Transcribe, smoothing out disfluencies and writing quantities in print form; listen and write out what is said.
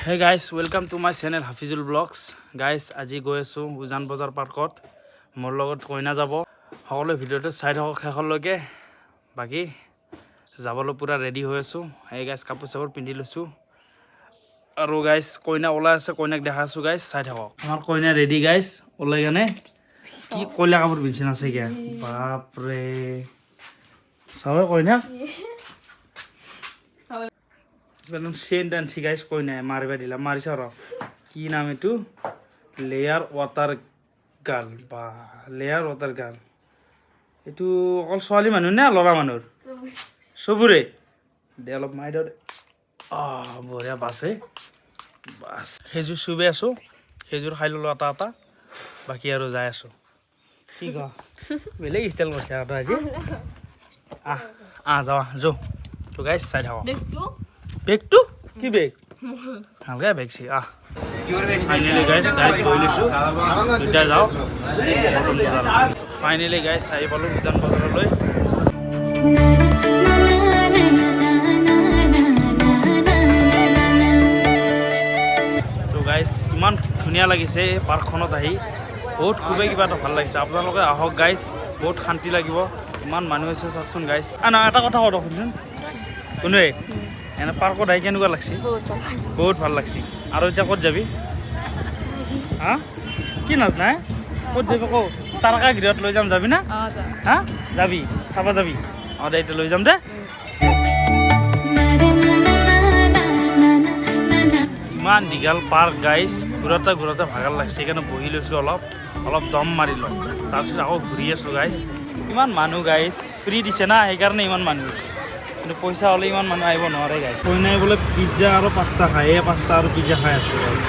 Hey guys, welcome to my channel Hafizul Vlogs. Guys, আজি গৈ আছো উজান বজাৰ পাৰ্কত মোৰ লগত কইনা যাব সকলো ভিডিওটো চাই থাকক শেষলৈকে বাকি যাবলৈ পুৰা ৰেডি হৈ আছো এই গাইস কাপোৰ চাপোৰ পিন্ধি লৈছো আৰু গাইস কইনা ওলাই আছে কইনাক দেখাছো গাইস চাই থাকক আমাৰ কইনা ৰেডি গাইস ওলাই গনে কি কইলা কাপোৰ পিন্ধিছে আছে কি বাপ ৰে চাও কইনা एकदम सेंट एंड सी गाइस कोई नहीं मारबे दिला मारिस र की नाम एटू लेयर वाटर गर्ल बा लेयर वाटर गर्ल एटू অকল ছোৱালী মানুহ না লৰা মানুহৰ সবুৰে দে অলপ মাইডৰ বঢ়িয়া বাছে বাস খেজুৰ সুবে আছো খেজুৰ খাই ললো এটা এটা বাকি আৰু যাই আছো কি ক বেলেগ ষ্টাইল কৰিছে আৰু আজি যাও যো তো গাইস চাই থাকক Bag tu? Ki bag? Halga bag sih Finally guys, guys boil isu. Sudah jauh. Finally guys, saya baru ujan bazar loi. So guys, iman dunia lagi se park khonot ahi. Bahut khubei kiba ta bhal lagise. Apnaloke ahok guys, bahut shanti lagibo. Iman manu ase saksun guys. Ana eta kotha kotha শুনছুন কোনে এনে পাৰ্কত আহি কেনেকুৱা লাগছি বহুত ভাল লাগছি আৰু এতিয়া ক'ত যাবি হা কি নাজ নাই ক'ত যাবি কও তাৰকা গৃহত লৈ যাম যাবি না হা যাবি চাবা যাবি দে এতিয়া লৈ যাম দে ইমান দীঘল পাৰ্ক গাইছ ঘূৰতে ঘূৰতে ভাগৰ লাগছে সেইকাৰণে বহি লৈছোঁ অলপ দম মাৰি লওঁ তাৰপিছত আকৌ ঘূৰি আছোঁ গাইছ ইমান মানুহ গাইছ ফ্ৰী দিছে না সেইকাৰণে ইমান মানুহ কিন্তু পইচা হলে ইমান মানুহ আহিব নোৱাৰে গাইছ কইনাই বোলে পিজ্জা আৰু পাস্তা খায় পাস্তা আৰু পিজ্জা খাই আছে গাইছ